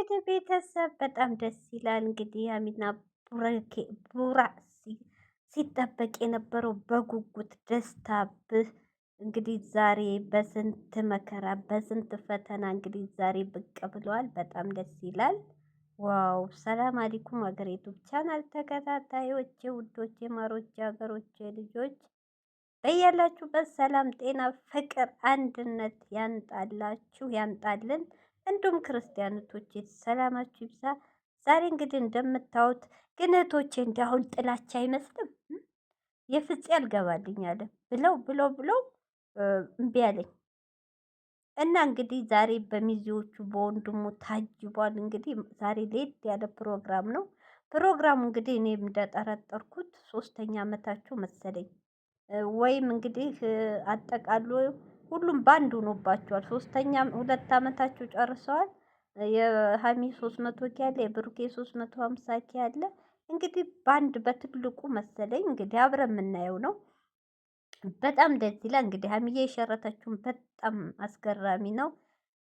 እንግዲህ ቤተሰብ በጣም ደስ ይላል። እንግዲህ ሀይሚና ቡራ ሲጠበቅ የነበረው በጉጉት ደስታ እንግዲህ ዛሬ በስንት መከራ በስንት ፈተና እንግዲህ ዛሬ ብቅ ብለዋል። በጣም ደስ ይላል። ዋው! ሰላም አለይኩም ሀገር ዩቱብ ቻናል ተከታታዮች ውዶች፣ ማሮች፣ ሀገሮች ልጆች በያላችሁበት ሰላም፣ ጤና፣ ፍቅር፣ አንድነት ያንጣላችሁ ያንጣልን። እንዲሁም ክርስቲያኖቶች ሰላማችሁ ይብዛ። ዛሬ እንግዲህ እንደምታዩት ግን እህቶቼ እንዲያሁን ጥላቻ አይመስልም። የፍፄ አልገባልኝ አለ ብለው እምቢ አለኝ እና እንግዲህ ዛሬ በሚዜዎቹ በወንድሙ ታጅቧል። እንግዲህ ዛሬ ሌት ያለ ፕሮግራም ነው። ፕሮግራሙ እንግዲህ እኔ እንደጠረጠርኩት 3ኛ ዓመታቸው መሰለኝ ወይም እንግዲህ አጠቃሎ ሁሉም ባንድ ሆኖባቸዋል። 2 ዓመታቸው ጨርሰዋል። የሀሚ 300 ኬ አለ፣ የብሩኬ 350 ኬ አለ። እንግዲህ ባንድ በትልቁ መሰለኝ እንግዲህ አብረን የምናየው ነው። በጣም ደስ ይላል። እንግዲህ ሀሚዬ የሸረተችውን በጣም አስገራሚ ነው።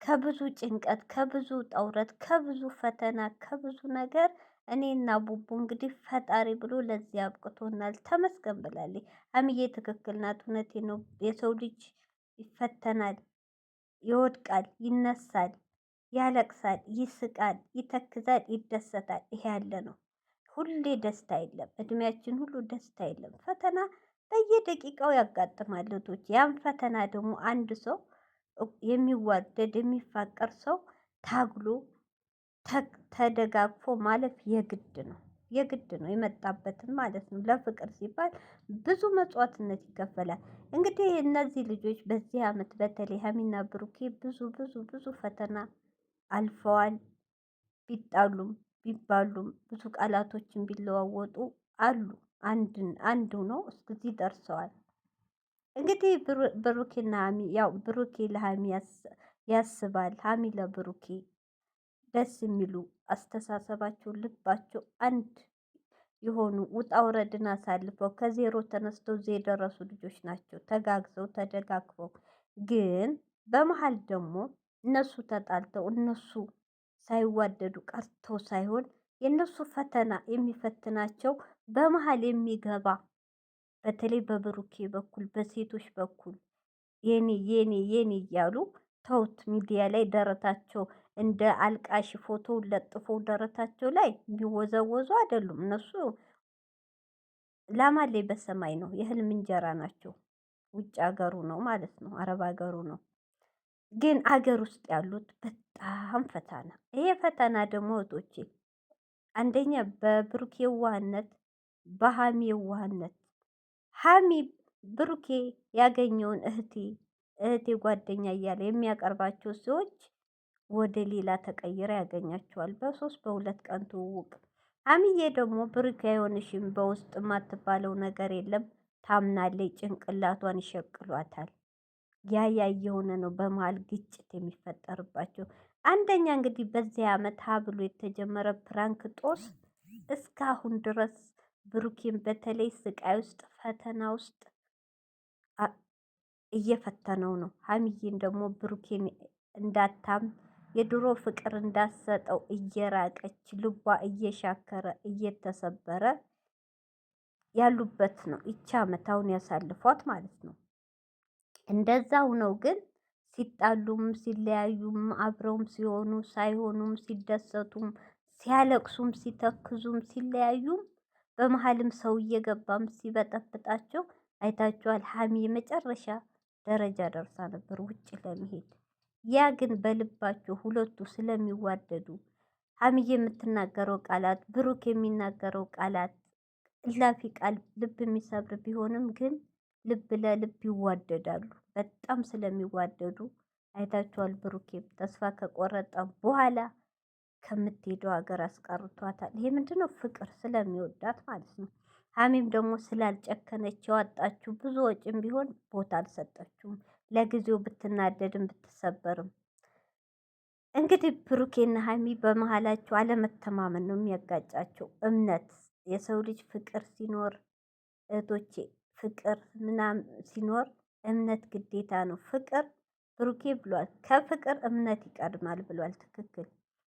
ከብዙ ጭንቀት፣ ከብዙ ጠውረት፣ ከብዙ ፈተና፣ ከብዙ ነገር እኔና ቡቡ እንግዲህ ፈጣሪ ብሎ ለዚህ አብቅቶናል። ተመስገን ብላለች ሀሚዬ። ትክክል ናት። እውነቴ ነው። የሰው ልጅ ይፈተናል፣ ይወድቃል፣ ይነሳል፣ ያለቅሳል፣ ይስቃል፣ ይተክዛል፣ ይደሰታል። ይሄ ያለ ነው። ሁሌ ደስታ የለም። እድሜያችን ሁሉ ደስታ የለም። ፈተና በየደቂቃው ያጋጥማል እህቶች። ያን ፈተና ደግሞ አንድ ሰው የሚዋደድ የሚፋቀር ሰው ታግሎ ተደጋግፎ ማለፍ የግድ ነው። የግድ ነው የመጣበትን ማለት ነው። ለፍቅር ሲባል ብዙ መስዋዕትነት ይከፈላል። እንግዲህ እነዚህ ልጆች በዚህ አመት በተለይ ሀሚና ብሩኬ ብዙ ፈተና አልፈዋል። ቢጣሉም ቢባሉም ብዙ ቃላቶችን ቢለዋወጡ አሉ አንዱ ነው እስከዚህ ደርሰዋል። እንግዲህ ብሩኬና ሀሚ ያው ብሩኬ ለሀሚ ያስባል፣ ሀሚ ለብሩኬ ደስ የሚሉ አስተሳሰባቸው ልባቸው አንድ የሆኑ ውጣ ውረድን አሳልፈው ከዜሮ ተነስተው እዚህ የደረሱ ልጆች ናቸው። ተጋግዘው ተደጋግፈው ግን በመሀል ደግሞ እነሱ ተጣልተው እነሱ ሳይዋደዱ ቀርተው ሳይሆን የእነሱ ፈተና የሚፈትናቸው በመሀል የሚገባ በተለይ በብሩኬ በኩል በሴቶች በኩል የኔ የኔ የኔ እያሉ ተውት። ሚዲያ ላይ ደረታቸው እንደ አልቃሽ ፎቶ ለጥፎ ደረታቸው ላይ የሚወዘወዙ አይደሉም። እነሱ ላማሌ በሰማይ ነው። የህልም እንጀራ ናቸው። ውጭ ሀገሩ ነው ማለት ነው። አረብ ሀገሩ ነው። ግን አገር ውስጥ ያሉት በጣም ፈተና። ይሄ ፈተና ደግሞ እህቶቼ አንደኛ በብሩኬ የዋህነት በሀሚ የዋህነት ሀሚ ብሩኬ ያገኘውን እህቴ ጓደኛ እያለ የሚያቀርባቸው ሰዎች ወደ ሌላ ተቀይረ ያገኛቸዋል። በ2 ቀን ትውውቅ። ሀሚዬ ደግሞ ብሩኬ አይሆንሽም፣ በውስጥ የማትባለው ነገር የለም ታምናለች። ጭንቅላቷን ይሸቅሏታል። ያ የሆነ ነው በመሀል ግጭት የሚፈጠርባቸው። አንደኛ እንግዲህ በዚህ አመት ብሎ የተጀመረ ፕራንክ ጦስ እስካሁን ድረስ ብሩኬን በተለይ ስቃይ ውስጥ ፈተና ውስጥ እየፈተነው ነው። ሀሚዬን ደግሞ ብሩኬን እንዳታም የድሮ ፍቅር እንዳሰጠው እየራቀች ልቧ እየሻከረ እየተሰበረ ያሉበት ነው። ይቺ አመት አሁን ያሳልፏት ማለት ነው። እንደዛው ነው ግን ሲጣሉም ሲለያዩም አብረውም ሲሆኑ ሳይሆኑም ሲደሰቱም ሲያለቅሱም ሲተክዙም ሲለያዩም በመሀልም ሰው እየገባም ሲበጠብጣቸው አይታችኋል። ሀሚ የመጨረሻ ደረጃ ደርሳ ነበር ውጭ ለመሄድ። ያ ግን በልባቸው ሁለቱ ስለሚዋደዱ ሀሚዬ የምትናገረው ቃላት ብሩክ የሚናገረው ቃላት እላፊ ቃል ልብ የሚሰብር ቢሆንም ግን ልብ ለልብ ይዋደዳሉ። በጣም ስለሚዋደዱ አይታችኋል። ብሩኬም ተስፋ ከቆረጠ በኋላ ከምትሄደው ሀገር አስቀርቷታል። ይሄ ምንድነው? ፍቅር ስለሚወዳት ማለት ነው። ሀሚም ደግሞ ስላልጨከነች ያወጣችው ብዙ ወጪም ቢሆን ቦታ አልሰጠችውም። ለጊዜው ብትናደድም ብትሰበርም እንግዲህ ብሩኬና ሀሚ በመሀላቸው አለመተማመን ነው የሚያጋጫቸው። እምነት የሰው ልጅ ፍቅር ሲኖር እህቶቼ ፍቅር ምናምን ሲኖር እምነት ግዴታ ነው። ፍቅር ብሩኬ ብሏል፣ ከፍቅር እምነት ይቀድማል ብሏል። ትክክል።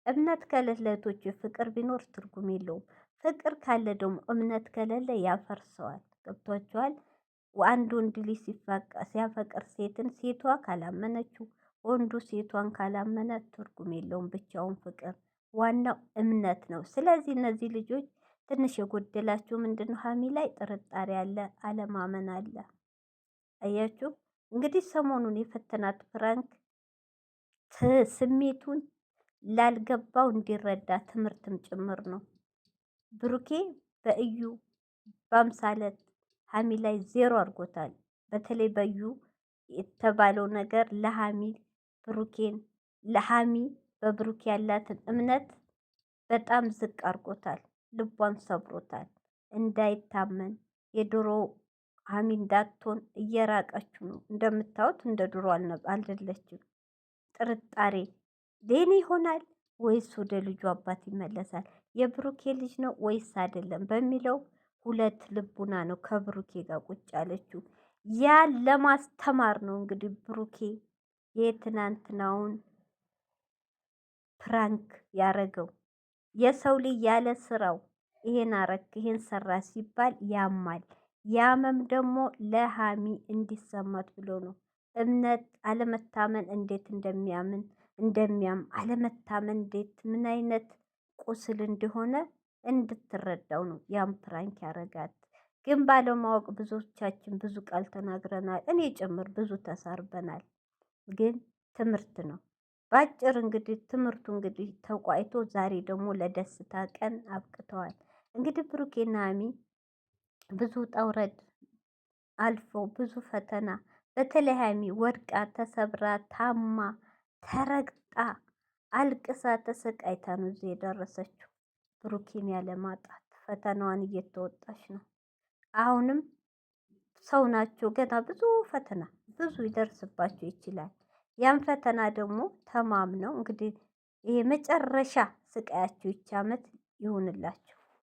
እምነት ከሌለ እህቶች ፍቅር ቢኖር ትርጉም የለውም። ፍቅር ካለ ደግሞ እምነት ከሌለ ያፈርሰዋል። ገብቷችኋል? አንድ ወንድ ልጅ ሲያፈቅር ሴትን ሴቷ ካላመነችው ወንዱ ሴቷን ካላመነ ትርጉም የለውም ብቻውን ፍቅር። ዋናው እምነት ነው። ስለዚህ እነዚህ ልጆች ትንሽ የጎደላችሁ ምንድን ነው? ሀሚ ላይ ጥርጣሬ አለ፣ አለማመን አለ። አያችሁ እንግዲህ ሰሞኑን የፈተናት ፍራንክ ስሜቱን ላልገባው እንዲረዳ ትምህርትም ጭምር ነው። ብሩኬ በእዩ በአምሳለት ሀሚ ላይ ዜሮ አድርጎታል። በተለይ በእዩ የተባለው ነገር ለሀሚ በብሩኬ ያላትን እምነት በጣም ዝቅ አድርጎታል። ልቧን ሰብሮታል። እንዳይታመን የድሮ ሀሚ እንዳትሆን እየራቀችው ነው። እንደምታዩት እንደ ድሮ አልደለችም። ጥርጣሬ ሌኒ ይሆናል ወይስ ወደ ልጁ አባት ይመለሳል? የብሩኬ ልጅ ነው ወይስ አይደለም በሚለው ሁለት ልቡና ነው ከብሩኬ ጋር ቁጭ ያለችው። ያን ለማስተማር ነው እንግዲህ ብሩኬ የትናንትናውን ፕራንክ ያረገው። የሰው ልጅ ያለ ስራው ይሄን አረክ ይሄን ሰራ ሲባል ያማል። ያመም ደግሞ ለሀሚ እንዲሰማት ብሎ ነው። እምነት አለመታመን እንዴት እንደሚያም አለመታመን እንዴት ምን አይነት ቁስል እንደሆነ እንድትረዳው ነው ያም ፕራንክ ያረጋት። ግን ባለማወቅ ብዙዎቻችን ብዙ ቃል ተናግረናል። እኔ ጭምር ብዙ ተሳርበናል። ግን ትምህርት ነው። በአጭር እንግዲህ ትምህርቱ እንግዲህ ተቋይቶ ዛሬ ደግሞ ለደስታ ቀን አብቅተዋል። እንግዲህ ብሩኬና ሀሚ ብዙ ጠውረድ አልፎ ብዙ ፈተና በተለይ ሀሚ ወድቃ ተሰብራ ታማ ተረግጣ አልቅሳ ተሰቃይታ ነው እዚህ የደረሰችው። ብሩኬን ያለማጣት ፈተናዋን እየተወጣች ነው። አሁንም ሰው ናቸው። ገና ብዙ ፈተና ብዙ ይደርስባቸው ይችላል። ያን ፈተና ደግሞ ተማምነው እንግዲህ ይሄ መጨረሻ ስቃያቸው ይቻመት ይሁንላቸው።